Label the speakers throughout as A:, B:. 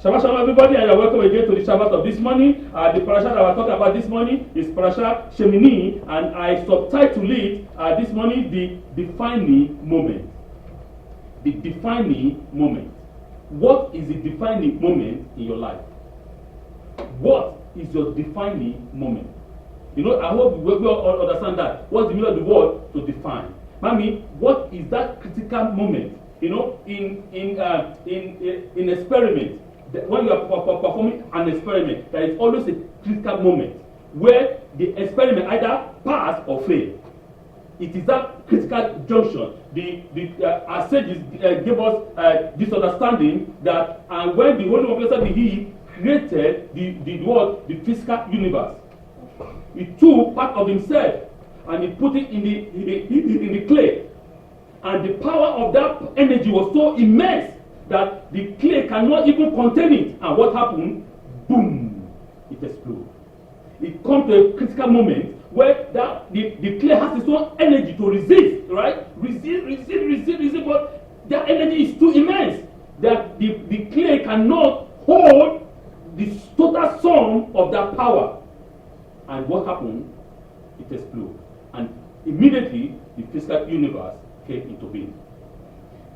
A: Shabbat Shalom everybody, and you're welcome again to the Shabbat of this morning. The Parashat I was talking about this morning is Parashat Shemini, and I subtitle it this morning, the defining moment. The defining moment. What is the defining moment in your life? What is your defining moment? You know, I hope we all understand that. What's the meaning of the word to define? Mami, what is that critical moment? You know, in experiment, when you are performing an experiment, there is always a critical moment where the experiment either pass or fail. It is that critical junction. Our sages gave us this understanding that when the Holy One of He created the physical universe, He took part of Himself and He put it in the clay, and the power of that energy was so immense that the clay cannot even contain it. And what happened? Boom! It exploded. It comes to a critical moment where the clay has its own energy to resist, right? Resist, but that energy is too immense that the clay cannot hold the total sum of that power. And what happened? It exploded. And immediately the physical universe came into being.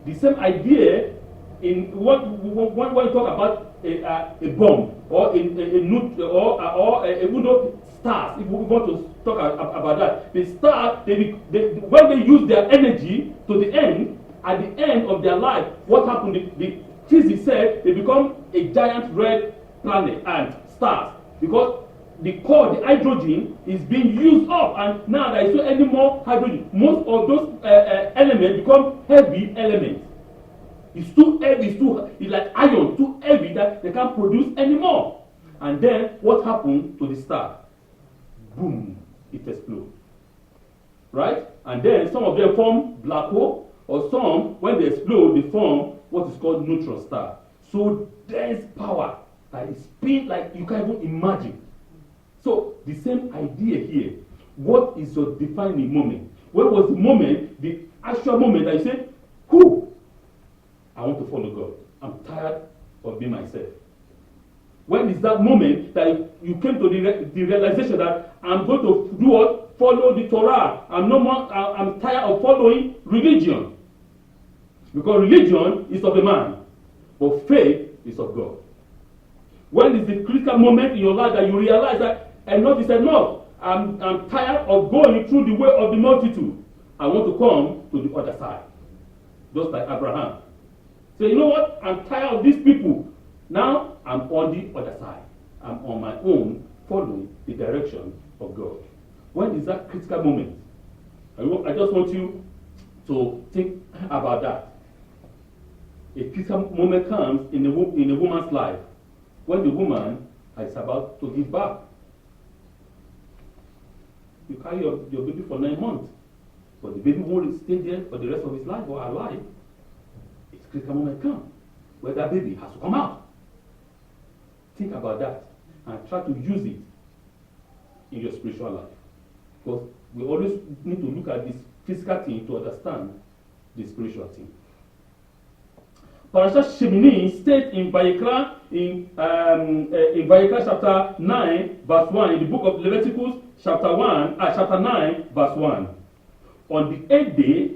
A: The same idea in when you talk about a bomb or a stars. If we want to talk about that, the stars, when they use their energy to the end, at the end of their life, what happened? The physics said they become a giant red planet and stars, because the core, the hydrogen, is being used up, and now there is no any more hydrogen. Most of those elements become heavy elements. It's too heavy, it's like iron, too heavy that they can't produce anymore. And then what happened to the star? Boom, it explodes. Right? And then some of them form black hole, or some, when they explode, they form what is called neutron star. So dense power that is spin like you can't even imagine. So the same idea here. What is your defining moment? What was the moment, the actual moment that you said, who? I want to follow God. I'm tired of being myself. When is that moment that you came to the realization that I'm going to do what? Follow the Torah. I'm tired of following religion. Because religion is of a man, but faith is of God. When is the critical moment in your life that you realize that enough is enough? I'm tired of going through the way of the multitude. I want to come to the other side. Just like Abraham. So you know what? I'm tired of these people. Now I'm on the other side. I'm on my own, following the direction of God. When is that critical moment? I just want you to think about that. A critical moment comes in a woman's life when the woman is about to give birth. You carry your baby for 9 months, but the baby won't stay there for the rest of his life or her life. It's critical moment come where that baby has to come out. Think about that and try to use it in your spiritual life. Because we always need to look at this physical thing to understand the spiritual thing. Parashat Shemini states in Vayikra, in Vayikra chapter 9, verse 1, in the book of Leviticus, chapter 9, verse 1. On the 8th day,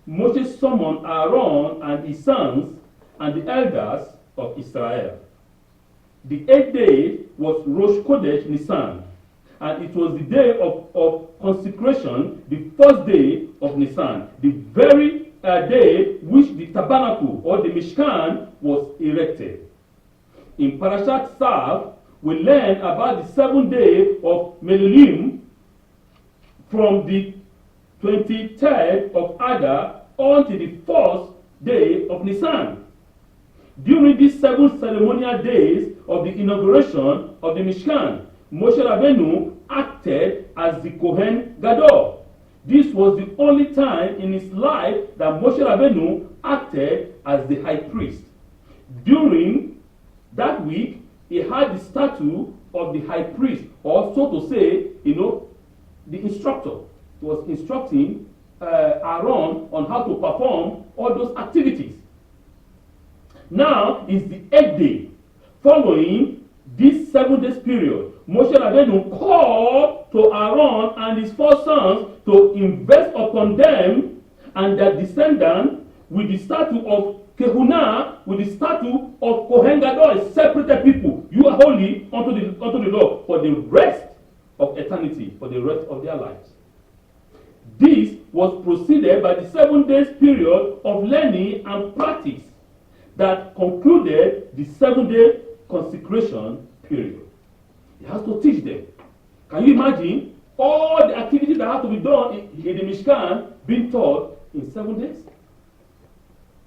A: Moshe summoned Aharon and his sons and the elders of Israel. The 8th day was Rosh Chodesh Nissan, and it was the day of consecration, the first day of Nissan, the very day which the Tabernacle or the Mishkan was erected. In Parashat Tzav, we learn about the 7 days of Miluim from the 23rd of Adar until the first day of Nissan. During these 7 ceremonial days of the inauguration of the Mishkan, Moshe Rabbeinu acted as the Kohen Gadol. This was the only time in his life that Moshe Rabbeinu acted as the high priest. During that week, he had the statue of the high priest, or so to say, the instructor. He was instructing Aharon on how to perform all those activities. Now is the 8th day. Following this 7 days period, Moshe Rabbeinu called to Aharon and his 4 sons to invest upon them and their descendants with the statue of Kehuna, with the statue of Kohen Gadol, a separated people. You are holy unto the Lord for the rest of eternity, for the rest of their lives. This was preceded by the 7 days period of learning and practice that concluded the 7-day consecration period. He has to teach them. Can you imagine all the activities that have to be done in the Mishkan being taught in 7 days?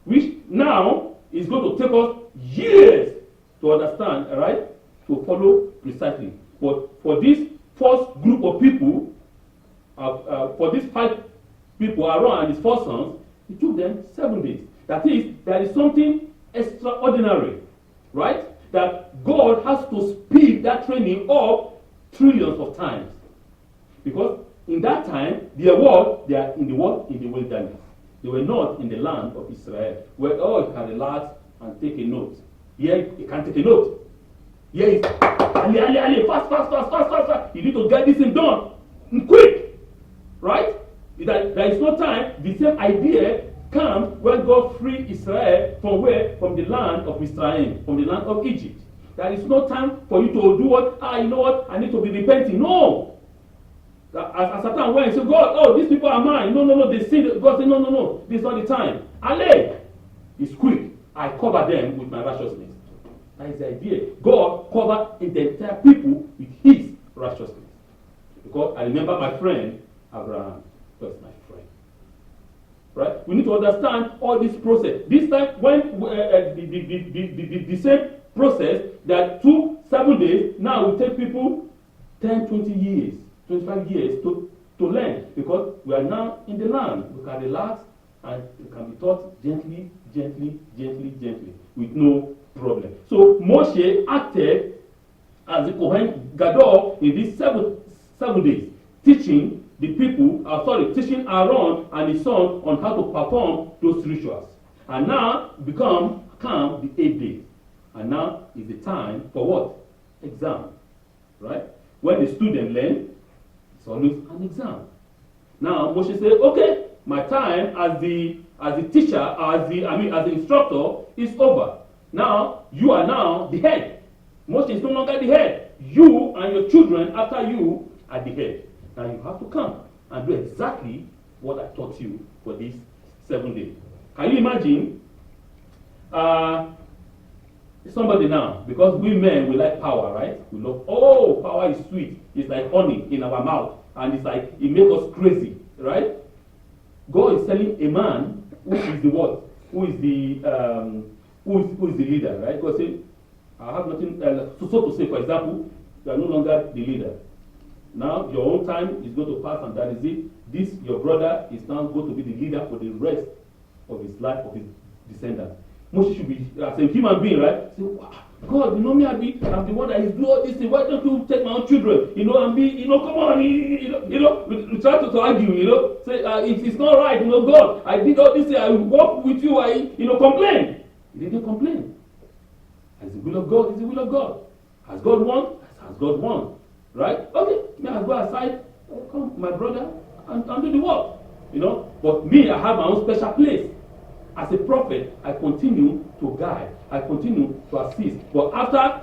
A: Which now is going to take us years to understand, right? To follow precisely. But for this first group of people, for these 5 people, Aharon and his 4 sons, it took them 7 days. That is, there is something extraordinary, right? That God has to speed that training up trillions of times. Because in that time, they are in the wilderness. They were not in the land of Israel, where you can relax and take a note. Here, you can't take a note. Here is ali, fast. You need to get this thing done quick, right? There is no time. The same idea comes when God freed Israel from where? From the land of Israel, from the land of Egypt. There is no time for you to do what? You know what? I need to be repenting. No. As Satan went and said, God, these people are mine. No, they sin. God said, no, this is not the time. Ale is quick. I cover them with my righteousness. That is the idea. God covered the entire people with his righteousness. Because I remember my friend, Abraham, was my friend. Right? We need to understand all this process. This time, when the same process that took 7 days, now will take people 10, 20 years. 25 years to learn, because we are now in the land. We can relax and it can be taught gently, with no problem. So Moshe acted as the Kohen Gadol in these seven days, teaching the people, teaching Aharon and his son on how to perform those rituals. And now come the 8th day. And now is the time for what? Exam. Right? When the student learn, it's always an exam. Now Moshe said, okay, my time as the teacher, as the instructor is over. Now you are now the head. Moshe is no longer the head. You and your children after you are the head. Now you have to come and do exactly what I taught you for these 7 days. Can you imagine somebody now, because we men, we like power, right? We love, power is sweet. It's like honey in our mouth. And it's like, it makes us crazy, right? God is telling a man who is the what? Who is the leader, right? God says, I have nothing, so to say, for example, you are no longer the leader. Now, your own time is going to pass and that is it. This, your brother, is now going to be the leader for the rest of his life, of his descendants. Moshe should be, as a human being, right? Say, wow, God, I'm the one that is doing all this thing. Why don't you take my own children? Come on, we try to argue, say, it's not right, God, I did all this thing, I walk with you, complain. He didn't complain. As the will of God is the will of God. Has God won? Has God won? Right? Okay, may I go aside, come, my brother, and do the work. But me, I have my own special place. As a prophet, I continue to guide. I continue to assist. But after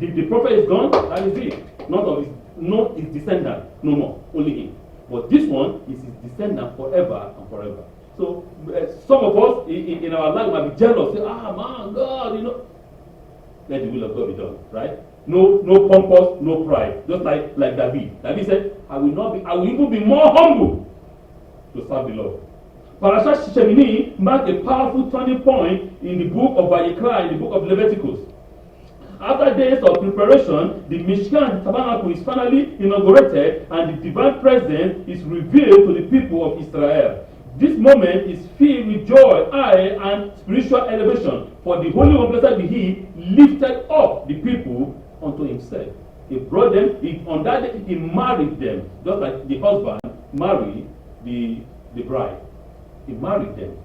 A: the prophet is gone, that is it. Not his descendant, no more. Only him. But this one is his descendant forever and forever. So some of us in our life might be jealous. Say, man, God, let the will of God be done, right? No pompous, no pride. Just like David. David said, I will even be more humble to serve the Lord. Parashat Shemini marked a powerful turning point in the book of Vayikra, in the book of Leviticus. After days of preparation, the Mishkan, the Tabernacle, is finally inaugurated and the divine presence is revealed to the people of Israel. This moment is filled with joy, and spiritual elevation, for the Holy One, blessed be He, lifted up the people unto Himself. He brought them, on that day, He married them, just like the husband married the bride. He married them,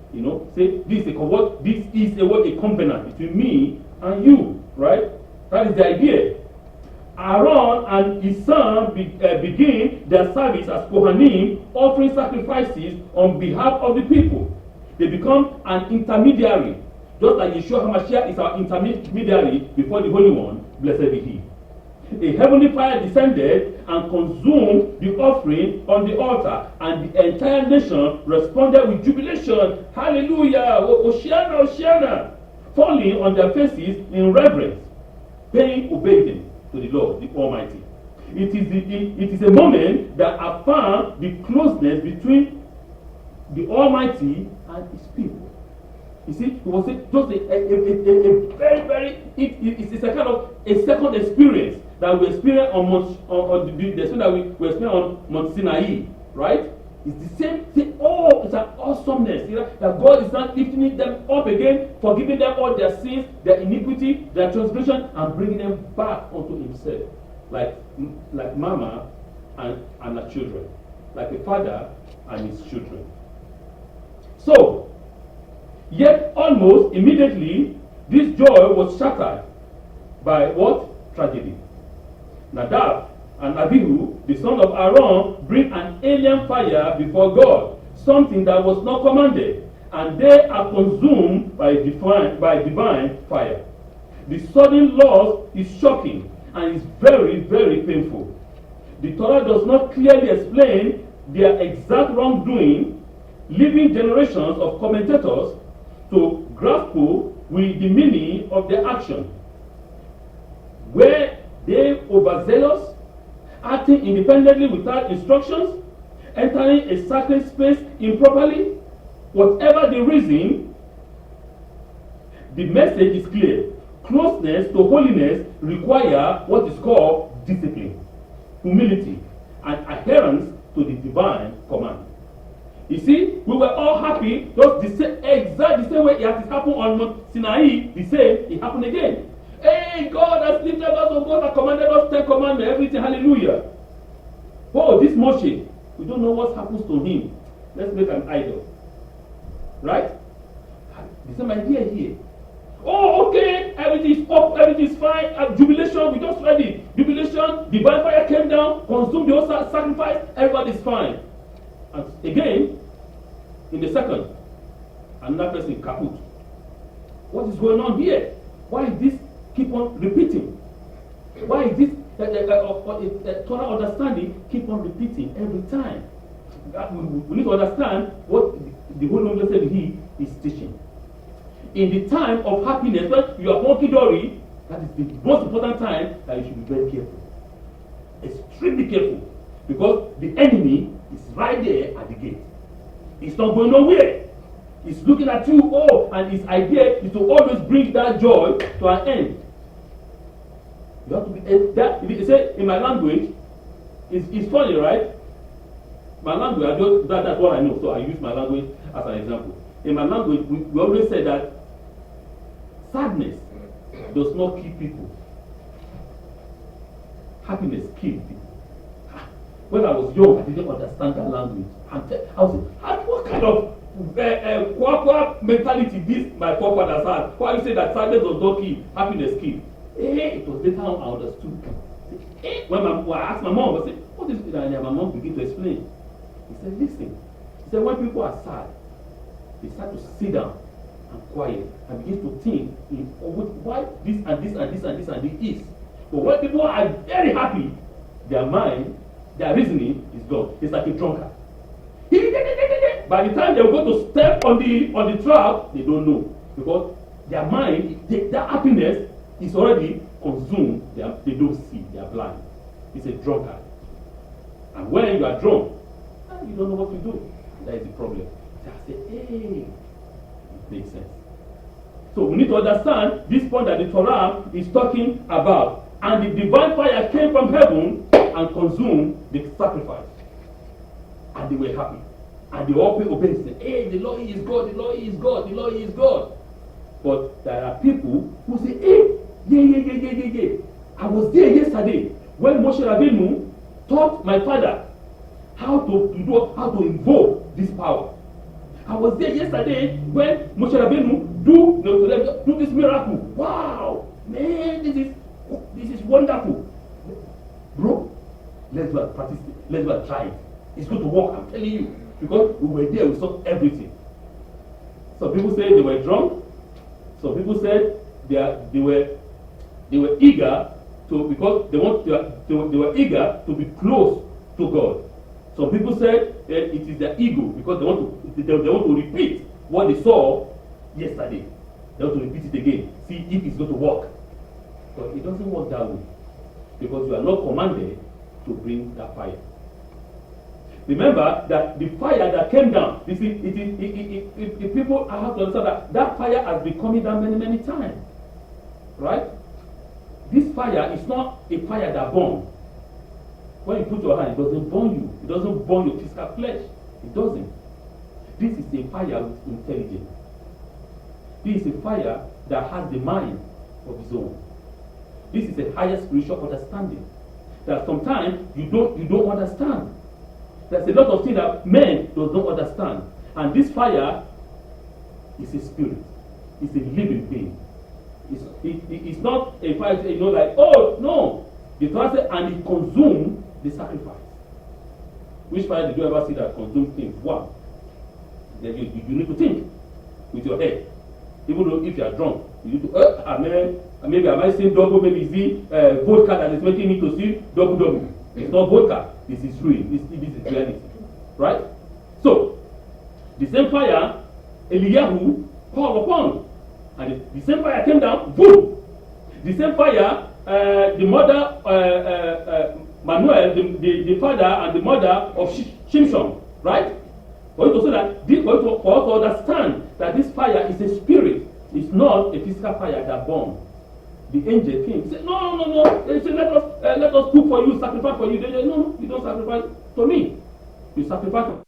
A: say, this is a covenant between me and you, right? That is the idea. Aaron and his son begin their service as Kohanim, offering sacrifices on behalf of the people. They become an intermediary, just like Yeshua HaMashiach is our intermediary before the Holy One, blessed be He. A heavenly fire descended and consumed the offering on the altar, and the entire nation responded with jubilation. Hallelujah! Hosanna, Hosanna! Falling on their faces in reverence, paying obedience to the Lord, the Almighty. It is a moment that affirms the closeness between the Almighty and His people. You see, it was just a very, it's a kind of a second experience that we experience on the same that we experience on Mount Sinai, right? It's the same thing. Oh, it's an awesomeness, you know, that God is not lifting them up again, forgiving them all their sins, their iniquity, their transgression, and bringing them back unto Himself, like mama and her children, like a father and his children. So, yet almost immediately, this joy was shattered by what? Tragedy. Nadab and Abihu, the son of Aaron, bring an alien fire before God, something that was not commanded, and they are consumed by divine fire. The sudden loss is shocking and is very, very painful. The Torah does not clearly explain their exact wrongdoing, leaving generations of commentators to grapple with the meaning of their action. Were they overzealous, acting independently without instructions, entering a sacred space improperly? Whatever the reason, the message is clear. Closeness to holiness requires what is called discipline, humility, and adherence to the divine command. You see, we were all happy, just exactly the same way it has happened on Mount Sinai, the same, it happened again. Hey, God has lifted us, oh God has commanded us 10 commandments, everything, hallelujah. Oh, this Moshe, we don't know what happens to him. Let's make an idol. Right? The same idea here. Oh, okay, everything is up, everything is fine. Jubilation, we just read it. Jubilation, divine fire came down, consumed the whole sacrifice, everybody's fine. And again, in the second, another person kaput. What is going on here? Why is this keep on repeating? Why is this Torah understanding keep on repeating every time? We need to understand what the Holy One said He is teaching. In the time of happiness, when you are hunky-dory, that is the most important time that you should be very careful. Extremely careful. Because the enemy is right there at the gate. It's not going nowhere. He's looking at you, and his idea is to always bring that joy to an end. You have to be that. If you say in my language, it's funny, right? My language, that's what I know, so I use my language as an example. In my language, we always say that sadness does not kill people. Happiness kills people. When I was young, I didn't understand that language. I was like, what kind of quack mentality this my forefathers had? Why you say that sadness does not kill, happiness kills? It was later on I understood. When I asked my mom, I said, what is it? And my mom began to explain. He said, listen. He said, when people are sad, they start to sit down and quiet and begin to think why this and this and this and this and this is. But when people are very happy, their mind, their reasoning is gone. It's like a drunkard. By the time they go to step on the trap, they don't know. Because their mind, their happiness is already consumed. They don't see. They are blind. It's a drunkard. And when you are drunk, you don't know what to do. That is the problem. So I say, hey, it makes sense. So we need to understand this point that the Torah is talking about. And the divine fire came from heaven and consumed the sacrifice. And they were happy. And they all obeyed and said, hey, the Lord is God, the Lord is God, the Lord is God. But there are people who say, hey, yeah. I was there yesterday when Moshe Rabbeinu taught my father how to invoke this power. I was there yesterday when Moshe Rabbeinu do this miracle. Wow, man, this is This is wonderful. Bro, let's go and practice it. Let's go and try it. It's going to work, I'm telling you. Because we were there, we saw everything. Some people say they were drunk. Some people said they were eager to, because they were eager to be close to God. Some people said it is their ego because they want to repeat what they saw yesterday. They want to repeat it again, see if it's going to work. But it doesn't work that way because you are not commanded to bring that fire. Remember that the fire that came down, you see, if people have to understand that fire has been coming down many, many times. Right? This fire is not a fire that burns. When you put your hand, it doesn't burn you. It doesn't burn your physical flesh. It doesn't. This is a fire with intelligence. This is a fire that has the mind of its own. This is a higher spiritual understanding that sometimes you don't understand. There's a lot of things that men does not understand. And this fire is a spirit. It's a living being. It's not a fire, like, oh, no. The Torah said, and it consumed the sacrifice. Which fire did you ever see that consumed things? One. Then you need to think with your head. Even though if you are drunk, you need to, maybe am I saying double, maybe it's vodka that is making me to see double. It's not vodka. This is real. This is reality. Right? So, the same fire, Eliyahu called upon. And the same fire came down, boom! The same fire, the mother, Manuel, the father and the mother of Shimshon, right? For you to say that, for us to understand that this fire is a spirit, it's not a physical fire that burns. The angel came. He said, no. They said, let us cook for you, sacrifice for you. They said, no, you don't sacrifice to me. You sacrifice to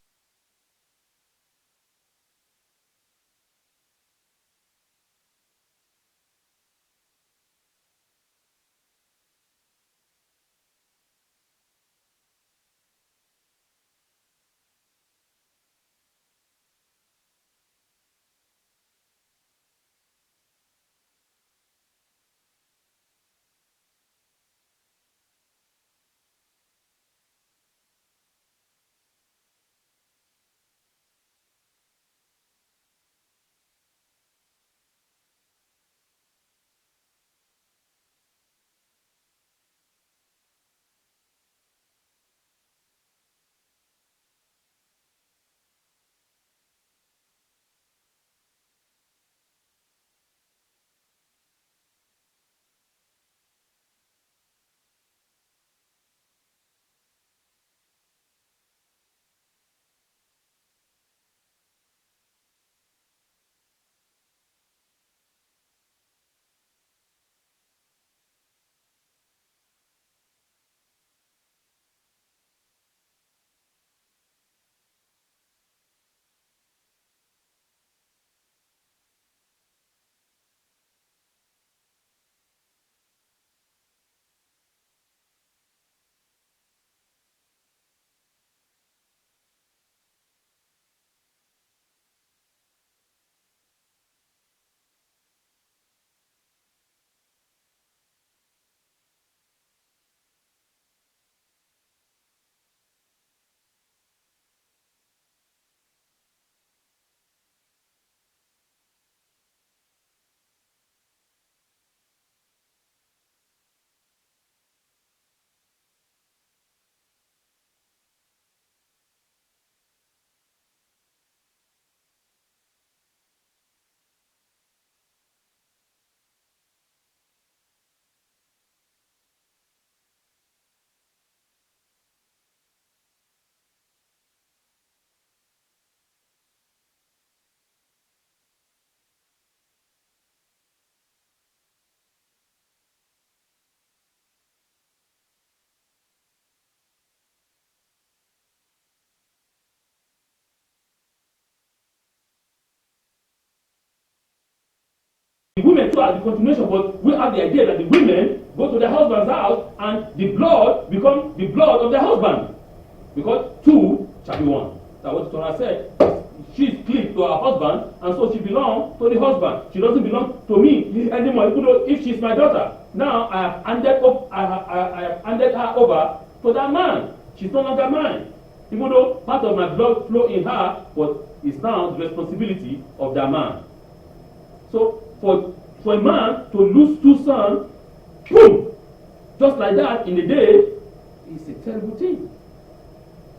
A: the women too are the continuation, but we have the idea that the women go to their husband's house and the blood becomes the blood of their husband. Because two shall be one. That's what the Torah said. She's clean to her husband, and so she belongs to the husband. She doesn't belong to me anymore, even though if she's my daughter. now I have handed her over to that man. She's no longer mine. Even though part of my blood flow in her, but it's now the responsibility of that man. So for a man to lose two sons, boom, just like that in a day, is a terrible thing.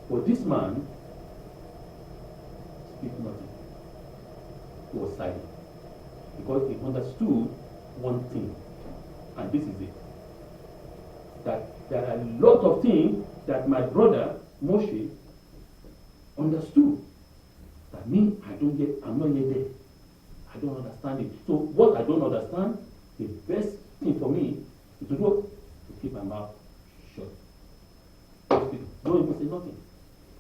A: But this man speak nothing. He was silent because he understood one thing, and this is it: that there are a lot of things that my brother Moshe understood that me, I'm not yet there. I don't understand it. So what I don't understand, the best thing for me is to do, to keep my mouth shut. Don't even say nothing.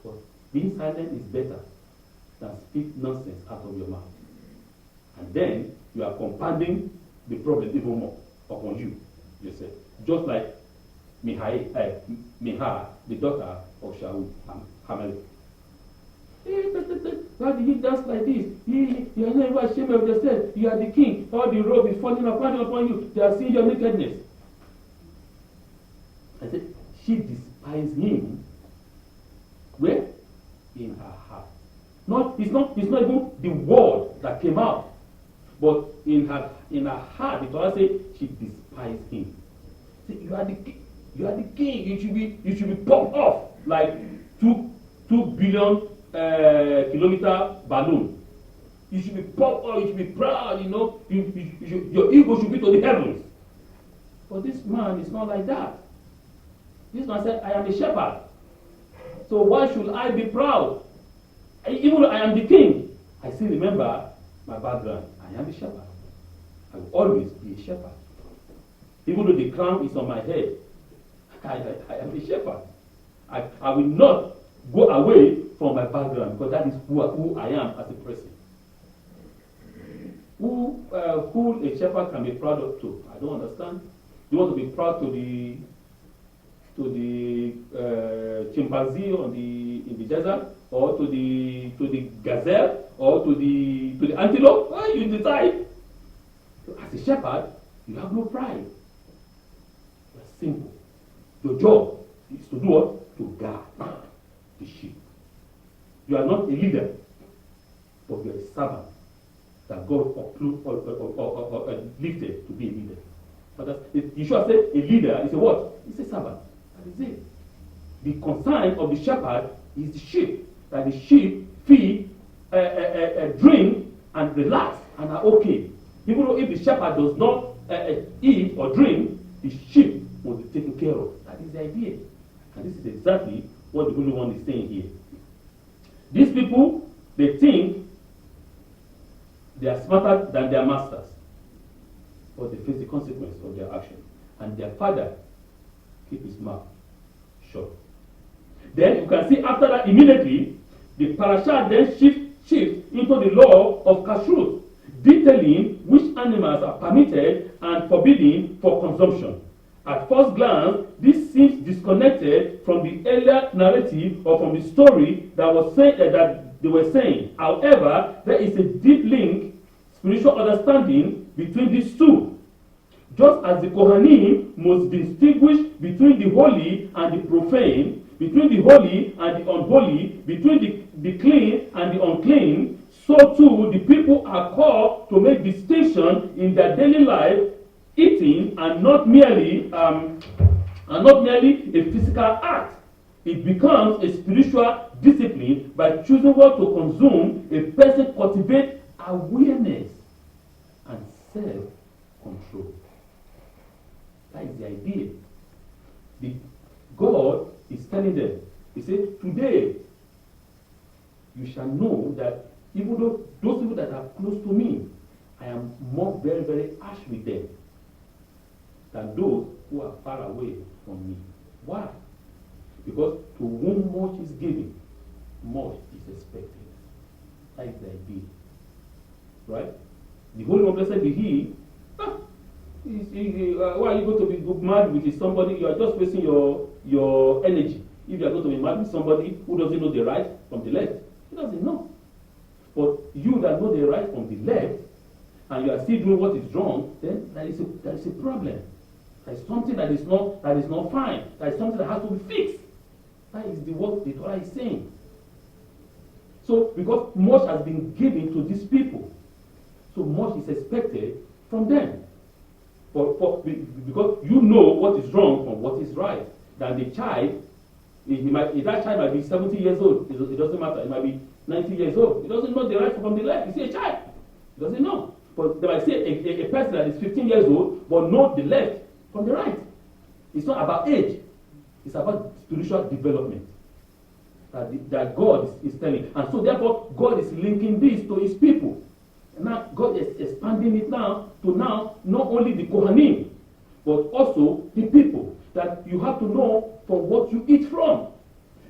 A: But being silent is better than speak nonsense out of your mouth. And then you are compounding the problem even more upon you say. Just like Miha, the daughter of Shaul Hamelech. Why did he dance like this? You are never ashamed of yourself. You are the king. All the robe is falling upon you. They are seeing your nakedness. I said, she despised him. Where? In her heart. It's not even the word that came out, but in her heart, the Torah says she despised him. Say, you are the king. You are the king. You should be pumped off like 2 billion kilometer balloon. You should be pumped up, you should be proud, your ego should be to the heavens. But this man is not like that. This man said, I am a shepherd. So why should I be proud? Even though I am the king, I still remember my background. I am a shepherd. I will always be a shepherd. Even though the crown is on my head, I am a shepherd. I will not go away from my background, because that is who I am as a person. Who a shepherd can be proud of to? I don't understand. You want to be proud to the chimpanzee in the desert, or to the gazelle, or to the antelope? Well, you decide. So as a shepherd, you have no pride. It's simple. Your job is to do what? To guard the sheep. You are not a leader, but you are a servant that God lifted to be a leader. But Yeshua said a leader is a what? It's a servant. That is it. The concern of the shepherd is the sheep. That the sheep feed, drink, and relax, and are okay. Even though if the shepherd does not eat or drink, the sheep will be taken care of. That is the idea. And this is exactly what the Holy One is saying here. These people, they think they are smarter than their masters, but they face the consequence of their action. And their father keep his mouth shut. Then you can see after that, immediately, the parashat then shifts into the law of kashrut, detailing which animals are permitted and forbidden for consumption. At first glance, this seems disconnected from the earlier narrative or from the story that they were saying. However, there is a deep link, spiritual understanding between these two. Just as the Kohanim must distinguish between the holy and the profane, between the holy and the unholy, between the clean and the unclean, so too the people are called to make distinction in their daily life, eating and not merely a physical act. It becomes a spiritual discipline. By choosing what to consume, a person cultivates awareness and self-control. That is the idea. God is telling them, he said, today you shall know that even though those people that are close to me, I am more very, very harsh with them than those who are far away from me. Why? Because to whom much is given, much is expected. That is the idea. Right? The Holy One, blessed be He. Why are you going to be mad with somebody? You are just wasting your energy. If you are going to be mad with somebody who doesn't know the right from the left, he doesn't know. But you that know the right from the left, and you are still doing what is wrong, then there is a problem. There is something that is not fine. There is something that has to be fixed. That is what the Torah is saying. So, because much has been given to these people, so much is expected from them. Because you know what is wrong from what is right. That the child, that child might be 70 years old. It doesn't matter. It might be 90 years old. It doesn't know the right from the left. You see a child. It doesn't know. But they might say a person that is 15 years old, but know the left from the right. It's not about age. It's about spiritual development. That God is telling. And so therefore, God is linking this to his people. And now God is expanding it now to not only the Kohanim, but also the people. That you have to know from what you eat from.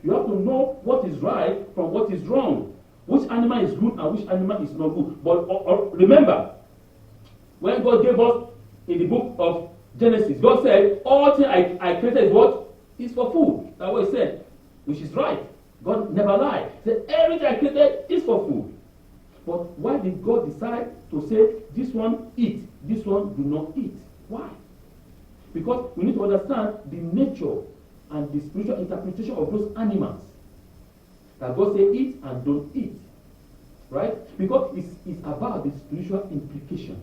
A: You have to know what is right from what is wrong. Which animal is good and which animal is not good. But remember, when God gave us in the book of Genesis, God said, all things I created is what? Is for food. That's what he said, which is right. God never lied. He said, everything I created is for food. But why did God decide to say, this one eat, this one do not eat? Why? Because we need to understand the nature and the spiritual interpretation of those animals. That God say eat and don't eat. Right? Because it's about the spiritual implication.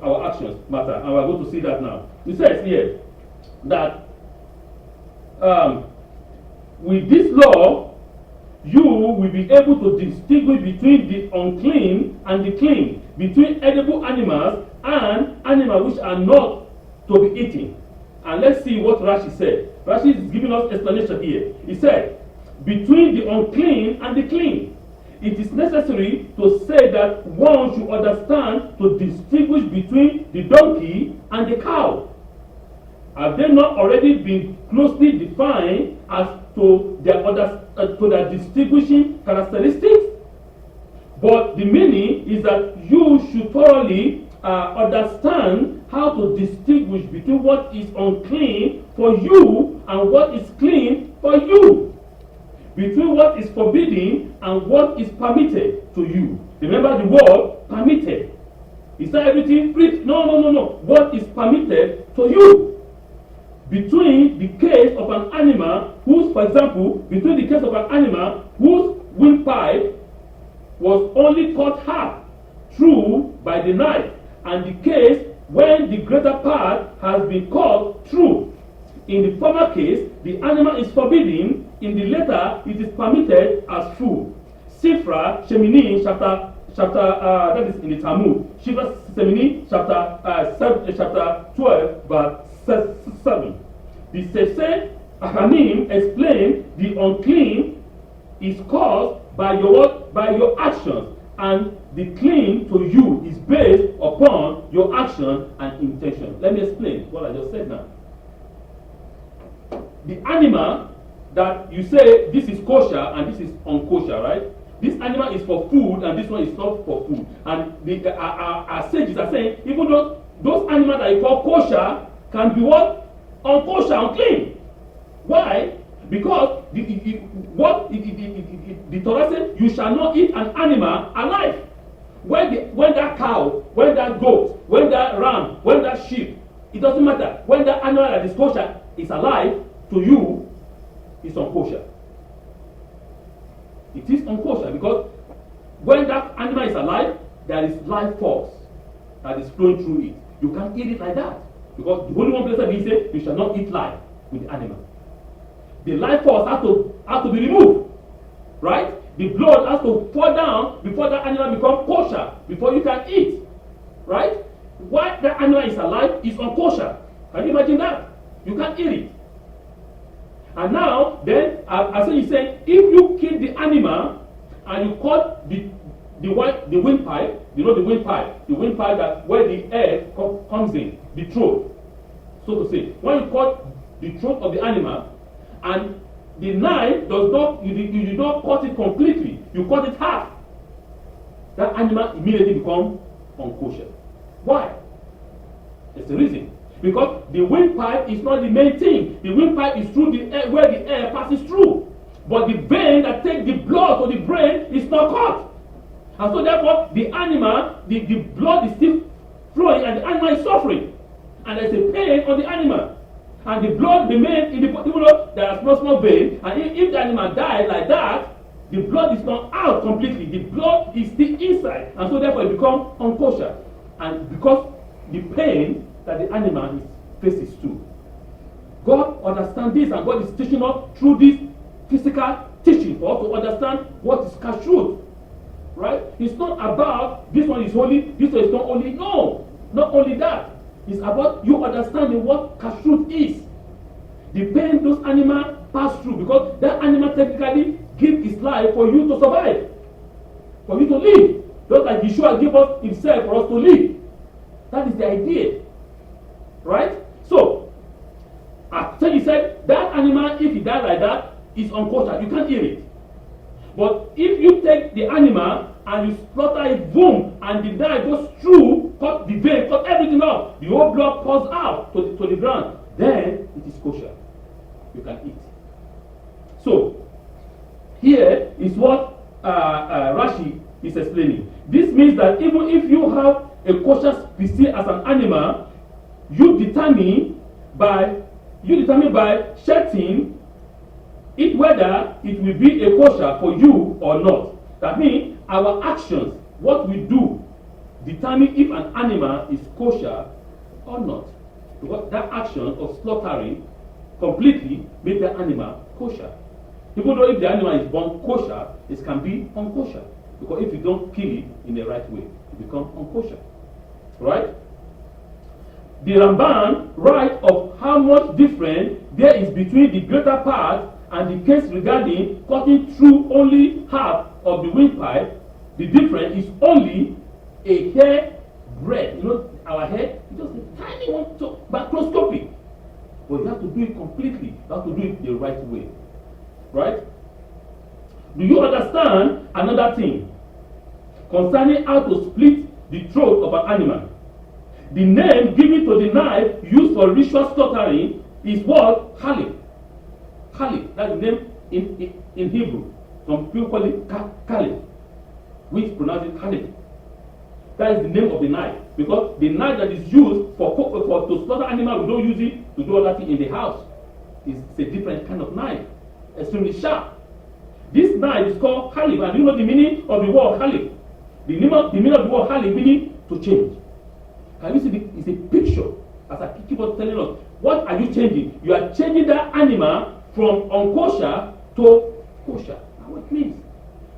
A: Our actions matter, and we're going to see that now. It says here that with this law, you will be able to distinguish between the unclean and the clean, between edible animals and animals which are not to be eaten. And let's see what Rashi said. Rashi is giving us explanation here. He said, between the unclean and the clean. it is necessary to say that one should understand to distinguish between the donkey and the cow. Have they not already been closely defined as to their distinguishing characteristics? But the meaning is that you should thoroughly understand how to distinguish between what is unclean for you and what is clean for you, between what is forbidden and what is permitted to you. Remember the word permitted. Is that everything free? No. What is permitted to you? Between the case of an animal whose, for example, between the case of an animal whose windpipe was only cut half through by the knife, and the case when the greater part has been cut through. In the former case, the animal is forbidden. In the latter, it is permitted as food. Sifra Shemini chapter that is in the Talmud. Sifra Shemini chapter 12 verse 7. The Sefsei Aharon explain the unclean is caused by your actions, and the clean to you is based upon your action and intention. Let me explain what I just said now. The animal that you say this is kosher and this is unkosher, right? This animal is for food and this one is not for food. And our sages are saying even though those animals that you call kosher can be what? Unkosher, unclean. Why? Because the Torah says you shall not eat an animal alive. When that cow, when that goat, when that ram, when that sheep, it doesn't matter. When that animal that is kosher is alive, to you, it's unkosher. It is unkosher because when that animal is alive, there is life force that is flowing through it. You can't eat it like that because the Holy One Blessed He said you shall not eat life with the animal. The life force has to be removed, right? The blood has to fall down before that animal becomes kosher, before you can eat, right? Why that animal is alive is unkosher. Can you imagine that? You can't eat it. And now, then, as he said, if you kill the animal and you cut the windpipe, you know the windpipe that where the air comes in, the throat, so to say. When you cut the throat of the animal and the knife does not, you do not cut it completely, you cut it half, that animal immediately becomes unkosher. Why? There's a reason. Because the windpipe is not the main thing. The windpipe is through the air, where the air passes through. But the vein that takes the blood to the brain is not cut. And so therefore, the animal, the blood is still flowing and the animal is suffering. And there's a pain on the animal. And the blood remains in the body. Even though there are small veins, and if the animal dies like that, the blood is not out completely. The blood is still inside. And so therefore it becomes unkosher. And because the pain that the animal faces too. God understands this, and God is teaching us through this physical teaching for us to understand what is kashrut. Right? It's not about this one is holy, this one is not holy. No, not only that. It's about you understanding what kashrut is. The pain those animals pass through, because that animal technically gives its life for you to survive, for you to live. Just like Yeshua gave us himself for us to live. That is the idea. Right? So, after he said, that animal, if he dies like that, is unkosher. You can't eat it. But if you take the animal and you slaughter it, boom, and the knife goes through, cut the vein, cut everything off, the whole blood pours out to the ground, then it is kosher. You can eat. So, here is what Rashi is explaining. This means that even if you have a kosher species as an animal, you determine by shedding it whether it will be a kosher for you or not. That means our actions, what we do, determine if an animal is kosher or not. Because that action of slaughtering completely makes the animal kosher. Even though if the animal is born kosher, it can be unkosher. Because if you don't kill it in the right way, it becomes unkosher. Right? The Ramban writes of how much difference there is between the greater part and the case regarding cutting through only half of the windpipe, the difference is only a hair breadth. You know, our hair is just a tiny one, so microscopic. But you have to do it completely. You have to do it the right way. Right? Do you understand another thing concerning how to split the throat of an animal? The name given to the knife used for ritual slaughtering is what? Halib. Halib. That's the name in Hebrew. Some people call it Kalib, which pronounce it Halib. That is the name of the knife. Because the knife that is used for to slaughter animals, we don't use it to do other things in the house. It's a different kind of knife. Extremely sharp. This knife is called Halib. And you know the meaning of the word Halib? The meaning of the word Halib meaning to change. Can you see it's a picture, as I keep on telling us. What are you changing? You are changing that animal from unkosher to kosher. That's what it means.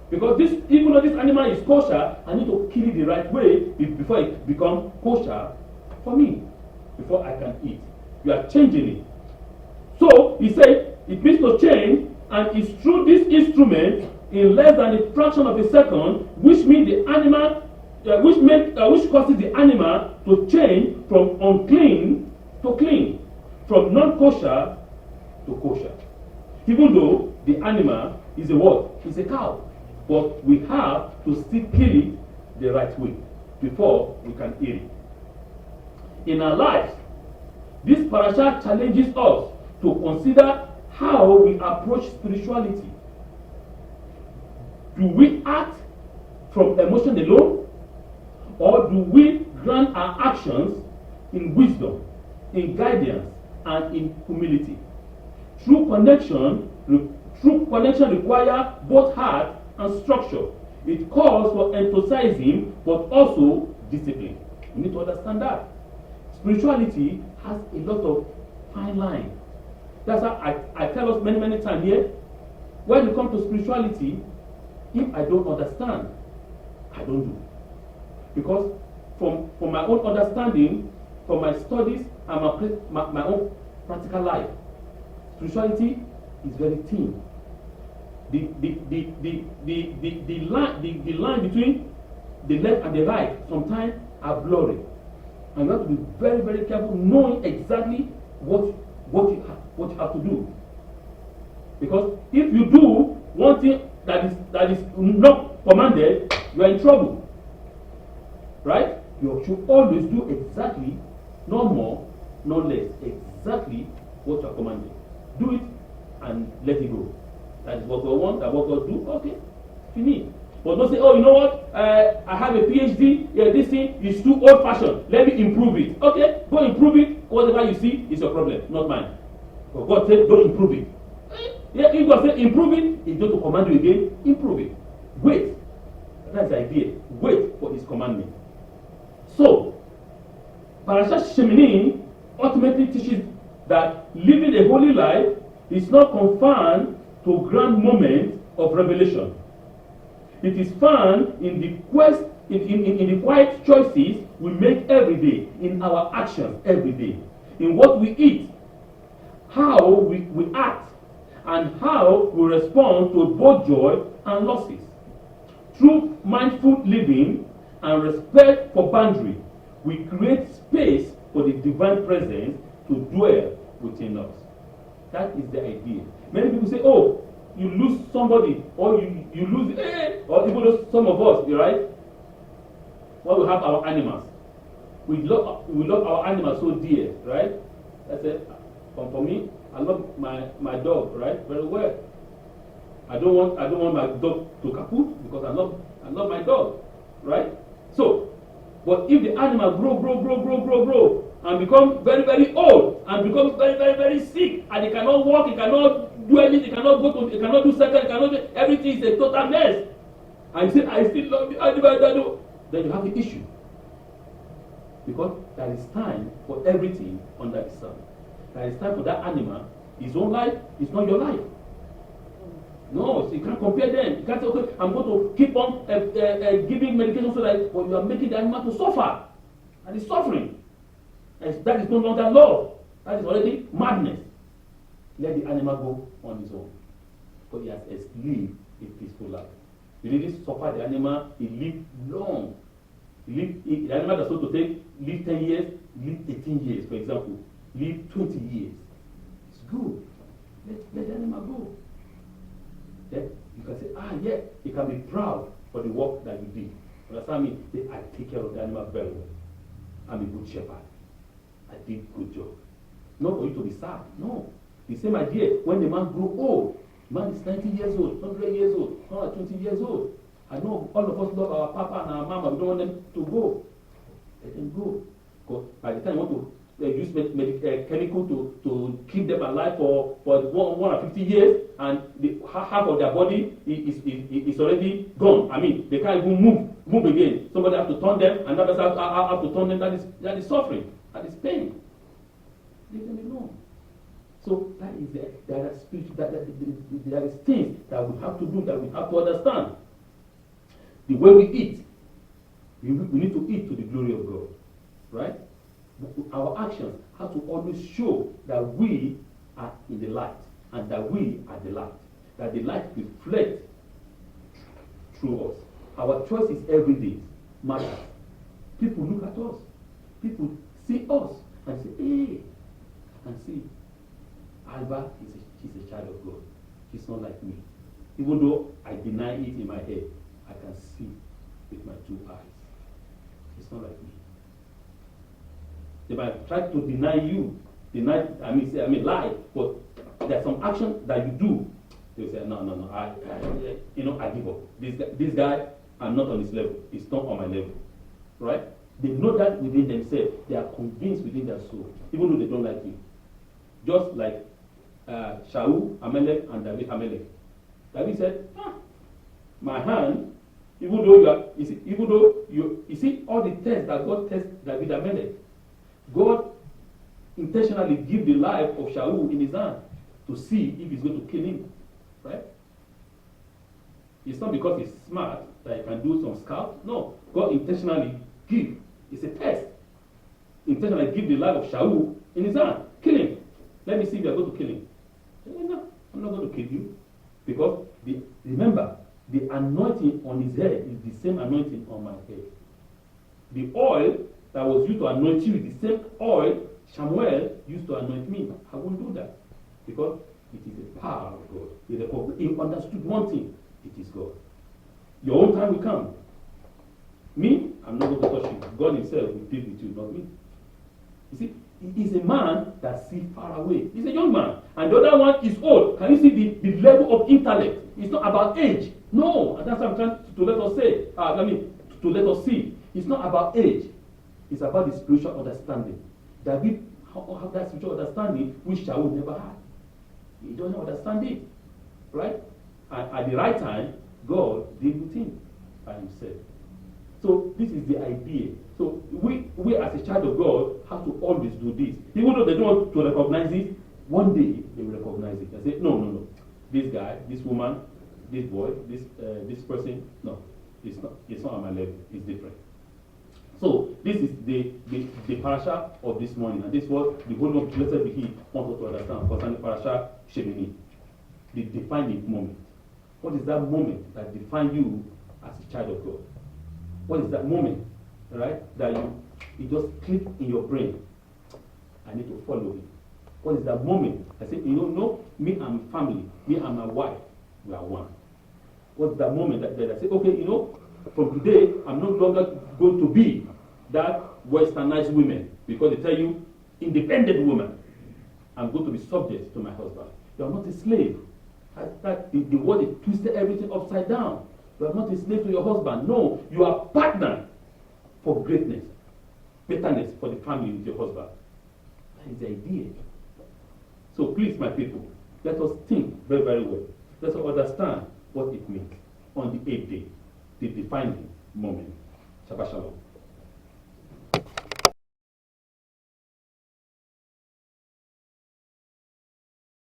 A: Because this, even though this animal is kosher, I need to kill it the right way before it becomes kosher for me, before I can eat. You are changing it. So, he said, it means to change, and it's through this instrument, in less than a fraction of a second, which means the animal, which causes the animal to change from unclean to clean, from non-kosher to kosher. Even though the animal is a what? It's a cow. But we have to still kill it the right way before we can eat it. In our lives, this parasha challenges us to consider how we approach spirituality. Do we act from emotion alone? Or do we grant our actions in wisdom, in guidance, and in humility? True connection requires both heart and structure. It calls for enthusiasm, but also discipline. You need to understand that. Spirituality has a lot of fine line. That's why I tell us many times here, when it comes to spirituality, if I don't understand, I don't do. Because from my own understanding, from my studies, and my own practical life, spirituality is very thin. The line between the left and the right sometimes are blurry. And you have to be very careful, knowing exactly what you have to do. Because if you do one thing that is not commanded, you are in trouble. Right? You should always do exactly, no more, no less, exactly what you are commanded. Do it and let it go. That is what God wants, that what God do. Okay, finish. But don't say, oh, you know what? I have a PhD. Yeah, this thing is too old-fashioned. Let me improve it. Okay, go improve it. Whatever you see is your problem, not mine. But God said, don't improve it. Yeah, if God said improve it, He's going to command you again. Improve it. Wait. That's the idea. Wait for His commandment. So, Parashat Shemini ultimately teaches that living a holy life is not confined to grand moments of revelation. It is found in the quiet choices we make every day, in our actions every day, in what we eat, how we act, and how we respond to both joy and losses. Through mindful living and respect for boundary, we create space for the divine presence to dwell within us. That is the idea. Many people say, oh, you lose somebody, or you lose, or even though some of us, right? When we have our animals, we love our animals so dear, right? That's it. For me, I love my dog, right, very well. I don't want my dog to kaput because I love my dog, right? So, but if the animal grow and become very old and becomes very sick, and it cannot walk, it cannot do anything, it cannot do second, it cannot do everything, is a total mess. And you say, I still love the animal, then you have the issue. Because there is time for everything under the sun. There is time for that animal. His own life is not your life. No, so you can't compare them. You can't say, okay, I'm going to keep on giving medication so that you are making the animal to suffer. And it's suffering. And that is no longer love. That is already madness. Let the animal go on his own. Because he has lived a peaceful life. You really suffer the animal, it live long. The animal that's supposed to take live 10 years, live 18 years, for example. Live 20 years. It's good. Let the animal go. Then you can say, yeah, you can be proud for the work that you did. Understand me? Say, I take care of the animal very well. I'm a good shepherd. I did a good job. Not for you to be sad. No. The same idea. When the man grew old, man is 90 years old, 100 years old, 120 years old. I know all of us love our papa and our mama. We don't want them to go. Let them go. Because by the time you want to use chemical to keep them alive for 150 years, and half of their body is already gone. I mean, they can't even move again. Somebody has to turn them, and that person has to turn them. That is suffering. That is pain. Leave them alone. So that is there are spiritual, there is things that we have to do, that we have to understand. The way we eat, we need to eat to the glory of God, right? Our actions have to always show that we are in the light, and that we are the light, that the light reflects through us. Our choices every day matter. People look at us, people see us and say, hey, I can see Alba she's a child of God. She's not like me. Even though I deny it in my head, I can see with my 2 eyes. She's not like me. They might try to deny you, lie, but there's some action that you do. They say, no, I give up. This guy, I'm not on his level. He's not on my level, right? They know that within themselves. They are convinced within their soul, even though they don't like you. Just like Shaul, Amalek, and David Amalek. David said, my hand, even though you see all the tests that God tests David Amalek, God intentionally give the life of Shaul in his hand to see if he's going to kill him, right? It's not because he's smart that he can do some scout. No, God intentionally give. It's a test. Intentionally give the life of Shaul in his hand. Kill him. Let me see if you're going to kill him. No, I'm not going to kill you. Because remember, the anointing on his head is the same anointing on my head. The oil that was used to anoint you is the same oil Samuel used to anoint me. I won't do that. Because it is the power of God. He understood one thing. It is God. Your own time will come. Me, I'm not going to touch you. God himself will deal with you, not me. You see, he's a man that sees far away. He's a young man. And the other one is old. Can you see the level of intellect? It's not about age. No. And that's what I'm trying to let us say. To let us see. It's not about age. It's about the spiritual understanding. David have that spiritual understanding which Shaul never had. He doesn't understand it. Right? And at the right time, God deal with him by himself. So this is the idea. So we as a child of God have to always do this. Even though they don't want to recognize it, one day they will recognize it. They say, no. This guy, this woman, this boy, this person, no, it's not on my level. It's different. So this is the parasha of this morning, and this is what the whole of blessed Vihi wants us to understand concerning Parashat Shemini, the defining moment. What is that moment that defines you as a child of God? What is that moment, right? That it just click in your brain. I need to follow it. What is that moment? I say, no, me and my family, me and my wife, we are one. What's that moment that I say, okay, from today, I'm no longer going to be that westernized woman, because they tell you, independent woman. I'm going to be subject to my husband. You are not a slave. The word is twisted everything upside down. You are not a slave to your husband. No, you are partner for greatness, betterness for the family with your husband. That is the idea. So please, my people, let us think very, very well. Let us understand what it means on the 8th day, the defining moment. Shabbat Shalom.